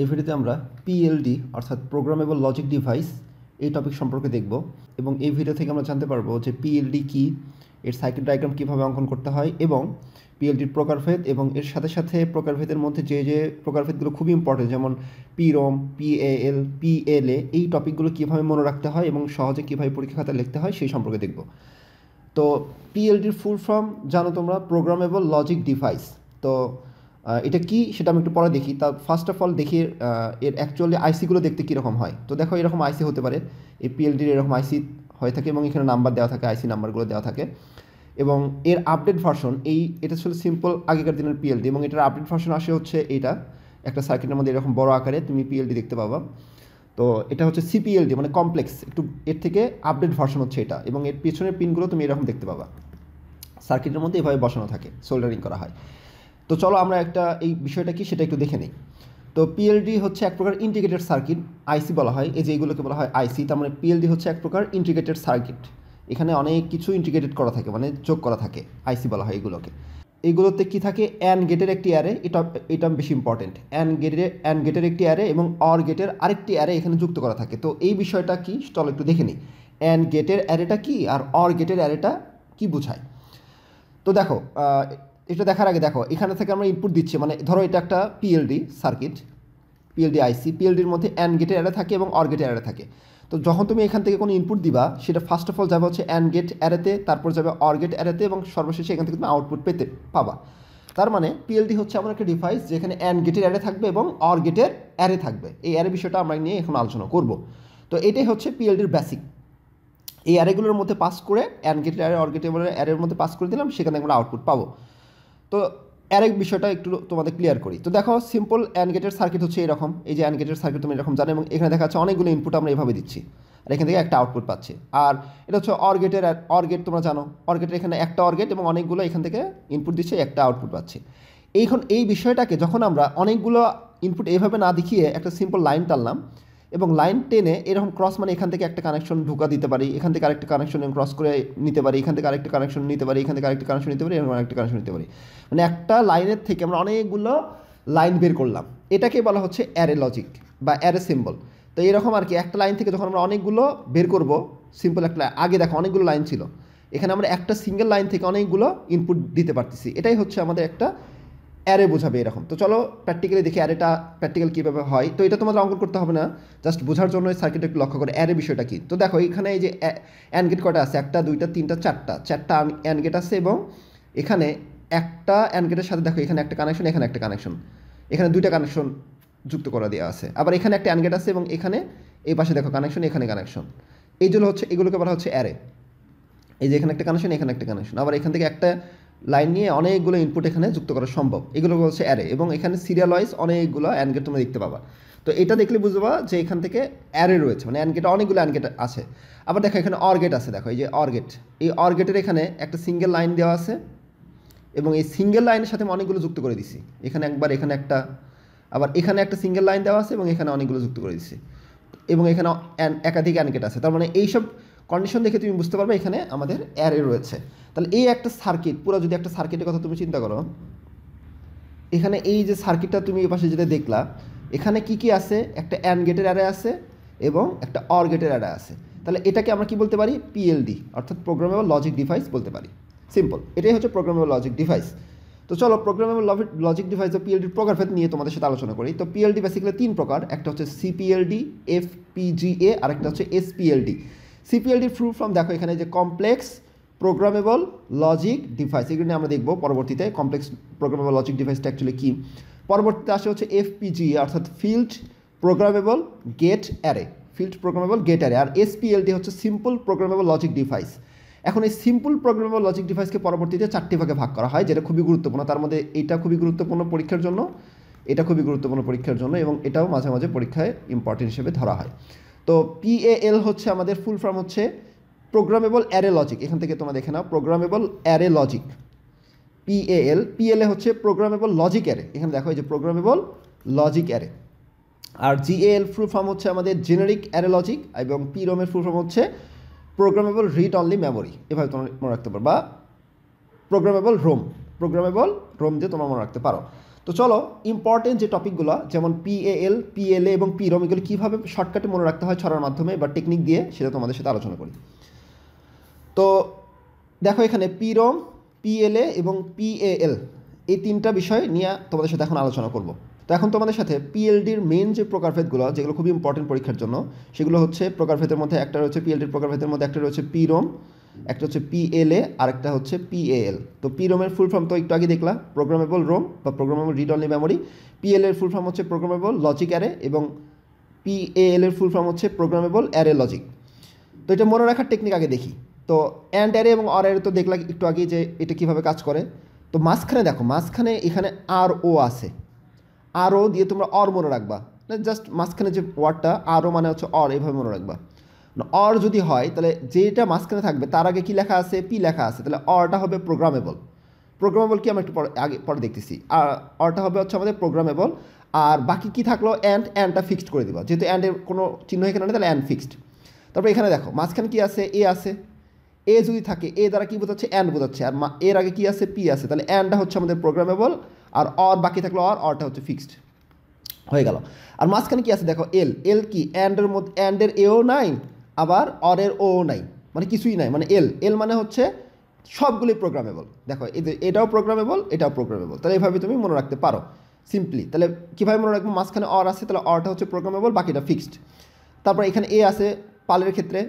এই ভিডিওতে আমরা পিএলডি অর্থাৎ প্রোগ্রামেবল লজিক ডিভাইস এই টপিক সম্পর্কে দেখব এবং এই ভিডিও থেকে আমরা জানতে পারবো যে পিএলডি কি, এর সার্কিট ডায়াগ্রাম কীভাবে অঙ্কন করতে হয় এবং পিএলডির প্রকারভেদ এবং এর সাথে সাথে প্রকারভেদের মধ্যে যে প্রকারভেদগুলো খুবই ইম্পর্টেন্ট যেমন পিরম, পিএএল, পিএলএ এই টপিকগুলো কীভাবে মনে রাখতে হয় এবং সহজে কীভাবে পরীক্ষা খাতায় লিখতে হয় সেই সম্পর্কে দেখব। তো পিএলডির ফুল ফর্ম জানো তোমরা, প্রোগ্রামেবল লজিক ডিভাইস। তো এটা কি সেটা আমি একটু পরে দেখি। তা ফার্স্ট অফ অল দেখি এর অ্যাকচুয়ালি আইসিগুলো দেখতে কীরকম হয়। তো দেখো এরকম আইসি হতে পারে, এই পিএলডির এরকম আইসি হয়ে থাকে এবং এখানে নাম্বার দেওয়া থাকে, আইসি নাম্বারগুলো দেওয়া থাকে এবং এর আপডেট ভার্সন এটা ছিল সিম্পল আগেকার দিনের পিএলডি এবং এটার আপডেট ভার্সন আসে হচ্ছে এইটা একটা সার্কিটের মধ্যে এরকম বড় আকারে তুমি পিএলডি দেখতে পাবা। তো এটা হচ্ছে সিপিএলডি মানে কমপ্লেক্স, একটু এর থেকে আপডেট ভার্সন হচ্ছে এটা এবং এর পিছনের পিনগুলো তুমি এরকম দেখতে পাবা সার্কিটের মধ্যে এভাবে বসানো থাকে, সোল্ডারিং করা হয়। তো চলো আমরা এই বিষয়টা কি সেটা একটু দেখে নিই। তো পিএলডি হচ্ছে এক প্রকার ইন্টিগ্রেটেড সার্কিট, আইসি বলা হয়, এই যে এইগুলোকে বলা হয় আইসি। তার মানে পিএলডি হচ্ছে এক প্রকার ইন্টিগ্রেটেড সার্কিট, এখানে অনেক কিছু ইন্টিগ্রেটেড করা থাকে মানে যোগ করা থাকে, আইসি বলা হয় এগুলোকে। এইগুলোতে কি থাকে, অ্যান্ড গেটের একটি অ্যারে, এটা বেশি ইম্পর্টেন্ট, অ্যান্ড গেটের একটি অ্যারে এবং অর গেটের আরেকটি অ্যারে এখানে যুক্ত করা থাকে। তো এই বিষয়টা কি চলো একটু দেখে নিই, অ্যান্ড গেটের অ্যারেটা কি আর অর গেটের অ্যারেটা কি বোঝায়। তো দেখো এটা দেখার আগে দেখো এখানে থেকে আমরা ইনপুট দিচ্ছি, মানে ধরো এটা একটা পিএলডি সার্কিট, পিএলডি আইসি, পিএলডির মধ্যে অ্যান্ড গেটের অ্যারে থাকে এবং অর গেটের অ্যারে থাকে। তো যখন তুমি এখান থেকে কোনো ইনপুট দিবা সেটা ফার্স্ট অফ অল যাবে হচ্ছে অ্যান্ড গেট অ্যারেতে, তারপর যাবে অর গেট অ্যারেতে এবং সর্বশেষে এখান থেকে তুমি আউটপুট পাবা। তার মানে পিএলডি হচ্ছে এমন একটা ডিভাইস যেখানে অ্যান্ড গেটের অ্যারে থাকবে এবং অর গেটের অ্যারে থাকবে। এই অ্যারে বিষয়টা আমরা নিয়ে এখন আলোচনা করব। তো এটাই হচ্ছে পিএলডির বেসিক। এই অ্যারেগুলোর মধ্যে পাস করে অ্যান্ড গেটের অ্যারে অর গেটের অ্যারের মধ্যে পাস করে দিলাম, সেখানে আমরা আউটপুট পাবো। তো অ্যারে বিষয়টা একটু তোমাদের ক্লিয়ার করি। তো দেখো সিম্পল অ্যান্ড গেটের সার্কিট হচ্ছে এরকম, এই যে অ্যান্ড গেটের সার্কিট তুমি এরকম জানো এবং এখানে দেখা যাচ্ছে অনেকগুলো ইনপুট আমরা এভাবে দিচ্ছি আর এখান থেকে একটা আউটপুট পাচ্ছি। আর এটা হচ্ছে অর গেট তোমরা জানো, অর গেটের এখানে একটা অর গেট এবং অনেকগুলো এখান থেকে ইনপুট দিচ্ছে, একটা আউটপুট পাচ্ছি। এই বিষয়টাকে যখন আমরা অনেকগুলো ইনপুট এইভাবে না দেখিয়ে একটা সিম্পল লাইন টানলাম এবং লাইন টেনে এরকম ক্রস, মানে এখান থেকে একটা কানেকশন ঢুকা দিতে পারি, এখান থেকে আরেকটা কানেকশন ক্রস করে নিতে পারি, এখান থেকে আরেকটা কানেকশন নিতে পারি, এখান থেকে আরেকটা কানেকশন নিতে পারি, এরকম আরেকটা কানেকশন নিতে পারি, মানে একটা লাইনের থেকে আমরা অনেকগুলো লাইন বের করলাম। এটাকে বলা হচ্ছে অ্যারে লজিক বা অ্যারে সিম্বল। তো এরকম আর কি, একটা লাইন থেকে যখন আমরা অনেকগুলো বের করব, সিম্পল একটা আগে দেখো অনেকগুলো লাইন ছিল, এখানে আমরা একটা সিঙ্গেল লাইন থেকে অনেকগুলো ইনপুট দিতে পারতেছি, এটাই হচ্ছে আমাদের একটা অ্যারে বোঝাবে এরকম। তো চলো প্র্যাকটিক্যালি দেখি অ্যারেটা প্র্যাকটিক্যাল কীভাবে হয়। তো এটা তোমাদের অঙ্কন করতে হবে না, জাস্ট বোঝার জন্য সার্কিটটা একটু লক্ষ্য করে অ্যারে বিষয়টা কী। তো দেখো এখানে এই যে অ্যান্ড গেট কটা আছে, একটা দুইটা তিনটা চারটা অ্যান্ড গেট আছে এবং এখানে একটা অ্যান্ড গেটের সাথে দেখো এখানে একটা কানেকশন, এখানে একটা কানেকশন, এখানে দুইটা কানেকশন যুক্ত করা দেওয়া আছে। আবার এখানে একটা অ্যান্ড গেট আছে এবং এখানে এই পাশে দেখো কানেকশন, এখানে কানেকশন, এই জন্য হচ্ছে এগুলোকে বলা হচ্ছে অ্যারে। এই যে এখানে একটা কানেকশন, এখানে একটা কানেকশন, আবার এখান থেকে একটা লাইন নিয়ে অনেকগুলো ইনপুট এখানে যুক্ত করা সম্ভব, এগুলো বলছে অ্যারে। এবং এখানে সিরিয়াল ওয়াইজ অনেকগুলো অ্যান্ড গেট তোমরা দেখতে পাবা। তো এটা দেখলে বুঝবা যে এখান থেকে অ্যারে রয়েছে, মানে অ্যান্ড গেটে অনেকগুলো অ্যান্ড গেট আছে। আবার দেখো এখানে অর গেট আছে, দেখো এই যে অর গেট, এই অর গেটের এখানে একটা সিঙ্গেল লাইন দেওয়া আছে এবং এই সিঙ্গেল লাইনের সাথে আমি অনেকগুলো যুক্ত করে দিছি, এখানে একবার, এখানে একটা, আবার এখানে একটা সিঙ্গেল লাইন দেওয়া আছে এবং এখানে অনেকগুলো যুক্ত করে দিছি এবং এখানে একাধিক অ্যান্ড গেট আছে। তার মানে এইসব কন্ডিশন দেখে তুমি বুঝতে পারবে এখানে আমাদের অ্যারে রয়েছে। তাহলে এই একটা সার্কিট, পুরো যদি একটা সার্কিটের কথা তুমি চিন্তা করো, এখানে এই যে সার্কিটটা তুমি এই পাশে যেটা দেখলা, এখানে কি কি আছে, একটা অ্যান্ড গেটের অ্যারে আছে এবং একটা অর গেটের অ্যারে আছে। তাহলে এটাকে আমরা কি বলতে পারি, পিএলডি অর্থাৎ প্রোগ্রামেবল লজিক ডিভাইস বলতে পারি। সিম্পল, এটাই হচ্ছে প্রোগ্রামেবল লজিক ডিভাইস। তো চলো প্রোগ্রামেবল লজিক ডিভাইস ও পিএলডির প্রকারভেদ নিয়ে তোমাদের সাথে আলোচনা করি। তো পিএলডি বেসিক্যালি তিন প্রকার, একটা হচ্ছে সিপিএলডি, এফপিজিএ আর একটা হচ্ছে এসপিএলডি। সিপিএলডির ফুল ফর্ম দেখো এখানে যে কমপ্লেক্স প্রোগ্রামেবল লজিক ডিভাইস, এগুলো নিয়ে আমরা দেখবো পরবর্তীতে কমপ্লেক্স প্রোগ্রামেবল লজিক ডিভাইসটা অ্যাকচুয়ালি কী। পরবর্তীতে আসে হচ্ছে এফপিজিএ অর্থাৎ field programmable gate array, field programmable gate array. আর এসপিএলডি হচ্ছে সিম্পল প্রোগ্রামেবল লজিক ডিভাইস। এখন এই সিম্পল প্রোগ্রামেবল লজিক ডিভাইসকে পরবর্তীতে চারটি ভাগে ভাগ করা হয়, যেটা খুবই গুরুত্বপূর্ণ। তার মধ্যে এটা খুবই গুরুত্বপূর্ণ পরীক্ষার জন্য, এটা খুবই গুরুত্বপূর্ণ পরীক্ষার জন্য এবং এটাও মাঝে মাঝে পরীক্ষায় ইম্পর্টেন্ট হিসেবে ধরা হয়। তো পিএএল হচ্ছে আমাদের ফুল ফর্ম হচ্ছে প্রোগ্রামেবল অ্যারে লজিক, এখান থেকে তোমরা দেখে নাও প্রোগ্রামেবল অ্যারে লজিক, পিএলএ হচ্ছে প্রোগ্রামেবল লজিক অ্যারে, এখানে দেখো এই যে প্রোগ্রামেবল লজিক অ্যারে। আর জিএএল ফুল ফর্ম হচ্ছে আমাদের জেনারিক অ্যারে লজিক এবং পিরমের ফুল ফর্ম হচ্ছে প্রোগ্রামেবল রিড অনলি মেমোরি, এভাবে তোমরা মনে রাখতে পারো, বা প্রোগ্রামেবল রোম দিয়ে তোমরা মনে রাখতে পারো। তো তো চলো ইম্পর্টেন্ট যে টপিকগুলো যেমন পিএএল, পিএলএ এবং পিরম এগুলো কীভাবে শর্টকাটে মনে রাখতে হয় ছড়ার মাধ্যমে বা টেকনিক দিয়ে, সেটা তোমাদের সাথে আলোচনা করি। তো দেখো এখানে পিরম, পিএলএ এবং পিএএল এই তিনটা বিষয় নিয়ে তোমাদের সাথে এখন আলোচনা করব। তো এখন তোমাদের সাথে পিএলডির মেন যে প্রকারভেদগুলো যেগুলো খুবই ইম্পর্টেন্ট পরীক্ষার জন্য, সেগুলো হচ্ছে প্রকারভেদের মধ্যে একটা রয়েছে পিএলডির প্রকারভেদের মধ্যে একটা রয়েছে পিরম, একটা হচ্ছে পিএলএ আর একটা হচ্ছে পিএএল। তো পিরমের ফুল ফর্ম তো একটু আগে দেখলা, প্রোগ্রামেবল রোম বা programmable read only memory. PL এর ফুল ফর্ম হচ্ছে প্রোগ্রামেবল লজিক অ্যারে এবং পিএএল এর ফুল ফর্ম হচ্ছে প্রোগ্রামেবল অ্যারে লজিক। তো এটা মনে রাখার টেকনিক আগে দেখি। তো অ্যান্ড অ্যারে এবং অর অ্যারে তো দেখলা একটু আগে যে এটা কীভাবে কাজ করে। তো মাঝখানে দেখো, মাঝখানে এখানে আর ও আছে, আর ও দিয়ে তোমরা অর মনে রাখবা, জাস্ট মাঝখানে যে ওয়ার্ডটা আর ও মানে হচ্ছে অর, এইভাবে মনে রাখবা। অর যদি হয় তাহলে যেটা মাঝখানে থাকবে তার আগে কি লেখা আছে, পি লেখা আছে, তাহলে অরটা হবে প্রোগ্রামেবল। প্রোগ্রামেবল কি আমরা একটু পরে দেখতেছি। আর অরটা হবে হচ্ছে আমাদের প্রোগ্রামেবল। আর বাকি কি থাকলো, অ্যান্ডটা ফিক্সড করে দিবা, যেহেতু অ্যান্ডের কোনো চিহ্ন এখানে নেই তাহলে অ্যান্ড ফিক্সড। তারপর এখানে দেখো মাঝখানে কি আছে, এ আছে, এ যদি থাকে এ দ্বারা কি বোঝাচ্ছে, অ্যান্ড বোঝাচ্ছে, আর এর আগে কি আছে, পি আছে, তাহলে অ্যান্ডটা হচ্ছে আমাদের প্রোগ্রামেবল, আর অর বাকি থাকলো অরটা হচ্ছে ফিক্সড হয়ে গেল। আর মাঝখানে কি আছে দেখো, এল কি অ্যান্ডের মধ্যে, অ্যান্ডের এও নাই আবার অরের ও নাই, মানে কিছুই নাই, মানে এল মানে হচ্ছে সবগুলোই প্রোগ্রামেবল। দেখো এটাও প্রোগ্রামেবল, এটাও প্রোগ্রামেবল, তাহলে এইভাবে তুমি মনে রাখতে পারো সিম্পলি। তাহলে কীভাবে মনে রাখবো, মাঝখানে অর আছে তাহলে অরটা হচ্ছে প্রোগ্রামেবল, বাকিটা ফিক্সড। তারপর এখানে এ আছে, পালের ক্ষেত্রে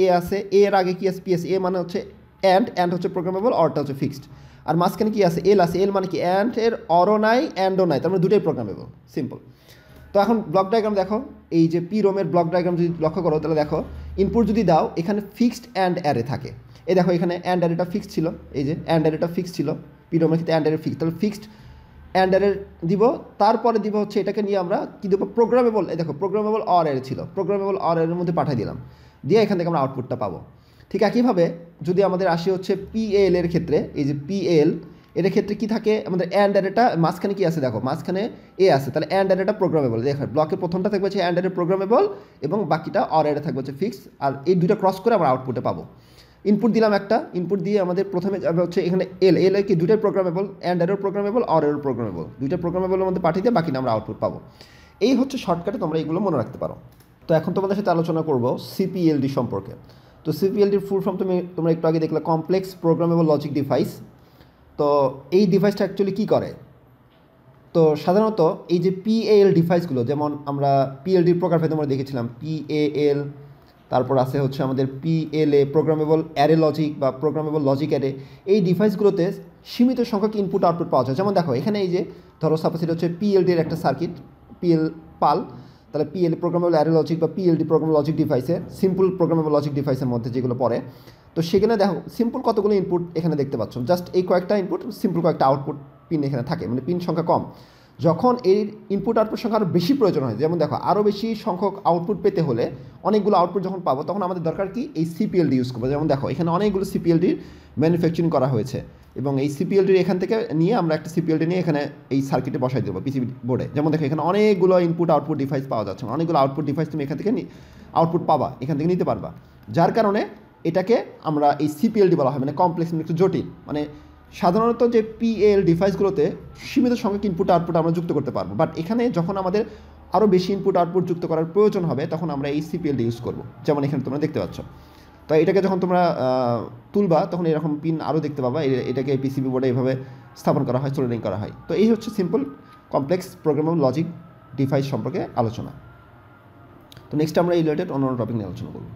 এ আছে, এর আগে কি আছে, পি আছে, এ মানে হচ্ছে অ্যান্ড হচ্ছে প্রোগ্রামেবল, অরটা হচ্ছে ফিক্সড। আর মাঝখানে কি আছে, এল আছে, এল মানে কি অ্যান্ড এর অরও নাই অ্যান্ডও নাই, তার মানে দুটোই প্রোগ্রামেবল, সিম্পল। তো এখন ব্লক ডায়াগ্রাম দেখো, এই যে পি রোমের ব্লক ডায়াগ্রাম যদি লক্ষ্য করো তাহলে দেখো ইনপুট যদি দাও এখানে ফিক্সড অ্যান্ড অ্যারে থাকে। এই দেখো এখানে অ্যান্ড অ্যারেটা ফিক্সড ছিল, এই যে অ্যান্ড অ্যারেটা ফিক্সড ছিল, পি রোমের ক্ষেত্রে অ্যান্ড অ্যারে ফিক্সড, তাহলে ফিক্সড অ্যান্ড অ্যারে দিব। তারপরে দিব হচ্ছে এটাকে নিয়ে আমরা কী দেবো, প্রোগ্রামেবল। এই দেখো প্রোগ্রামেবল অর অ্যারে ছিল, প্রোগ্রামেবল অর অ্যারের মধ্যে পাঠিয়ে দিলাম, দিয়ে এখান থেকে আমরা আউটপুটটা পাবো। ঠিক একইভাবে যদি আমাদের আসি হচ্ছে পিএল এর ক্ষেত্রে, এই যে পিএল এটার ক্ষেত্রে কি থাকে, আমাদের অ্যান্ড অ্যারেটা মাঝখানে কি আছে দেখো, মাঝখানে এ আছে, তাহলে অ্যান্ড অ্যারেটা প্রোগ্রামেবল। দেখো ব্লকের প্রথমটা থাকবে হচ্ছে অ্যান্ড অ্যারে প্রোগ্রামেবল এবং বাকিটা অর অ্যারে থাকবে হচ্ছে ফিক্স, আর এই দুটো ক্রস করে আমরা আউটপুটে পাবো। ইনপুট দিলাম একটা, ইনপুট দিয়ে আমাদের প্রথমে যাবে হচ্ছে এখানে এল কি দুটোই প্রোগ্রামেবল, অ্যান্ড অ্যারেও প্রোগ্রামেবল, অর অ্যারেও প্রোগ্রামেবল, দুইটা প্রোগ্রামেবলের মধ্যে পাঠিয়ে দিয়ে বাকিটা আমরা আউটপুট পাবো। এই হচ্ছে শর্টকাটে তোমরা এইগুলো মনে রাখতে পারো। তো এখন তোমাদের সাথে আলোচনা করব সিপিএলডি সম্পর্কে। তো সিপিএলডির ফুল ফর্ম তোমরা একটু আগে দেখলে, কমপ্লেক্স প্রোগ্রামেবল লজিক ডিভাইস। তো এই ডিভাইসটা অ্যাকচুয়ালি কী করে, তো সাধারণত এই যে পিএল ডিভাইসগুলো, যেমন আমরা পিএলডির প্রকারভেদে আমরা দেখেছিলাম পিএএল, তারপর আছে হচ্ছে আমাদের পিএলএ প্রোগ্রামেবল অ্যারে লজিক বা প্রোগ্রামেবল লজিক অ্যারে। এই ডিভাইসগুলোতে সীমিত সংখ্যক ইনপুট আউটপুট পাওয়া যায়। যেমন দেখো এখানে এই যে ধরো সাপোজ এটা হচ্ছে পিএলডির একটা সার্কিট, পাল, তাহলে পিএল প্রোগ্রামেবল অ্যারে লজিক বা পিএলডি প্রোগ্রামেবল লজিক ডিভাইসে, সিম্পল প্রোগ্রামেবল লজিক ডিভাইসের মধ্যে যেগুলো পড়ে। তো সেখানে দেখো সিম্পল কতগুলো ইনপুট এখানে দেখতে পাচ্ছ, জাস্ট এই কয়েকটা ইনপুট, সিম্পল কয়েকটা আউটপুট পিন এখানে থাকে, মানে পিন সংখ্যা কম। যখন এর ইনপুট আউটপুট সংখ্যা আরও বেশি প্রয়োজন হয়, যেমন দেখো আরও বেশি সংখ্যক আউটপুট পেতে হলে, অনেকগুলো আউটপুট যখন পাবো তখন আমাদের দরকার কি, এই সিপিএলডি ইউজ করবো। যেমন দেখো এখানে অনেকগুলো সিপিএলডির ম্যানুফ্যাকচারিং করা হয়েছে এবং এই সিপিএলডির এখান থেকে নিয়ে আমরা একটা সিপিএলডি নিয়ে এখানে এই সার্কিটে বসাই দেবো পিসিবি বোর্ডে। যেমন দেখো এখানে অনেকগুলো ইনপুট আউটপুট ডিভাইস পাওয়া যাচ্ছে, অনেকগুলো আউটপুট ডিভাইস তুমি এখান থেকে আউটপুট পাবা, এখান থেকে নিতে পারবা, যার কারণে এটাকে আমরা এই সিপিএলডি বলা হয়, মানে কমপ্লেক্স, একটু জটিল। মানে সাধারণত যে পিএল ডিভাইসগুলোতে সীমিত সংখ্যক ইনপুট আউটপুট আমরা যুক্ত করতে পারবো, বাট এখানে যখন আমাদের আরও বেশি ইনপুট আউটপুট যুক্ত করার প্রয়োজন হবে তখন আমরা এই সিপিএলডি ইউজ করবো, যেমন এখানে তোমরা দেখতে পাচ্ছ। তো এটাকে যখন তোমরা তুলবা তখন এরকম পিন আরও দেখতে পাবা, এটাকে পিসিবি বোর্ডে এইভাবে স্থাপন করা হয়, সোল্ডারিং করা হয়। তো এই হচ্ছে simple complex programmable logic device সম্পর্কে আলোচনা। তো নেক্সট আমরা এই রিলেটেড অন্য টপিক নিয়ে আলোচনা করব।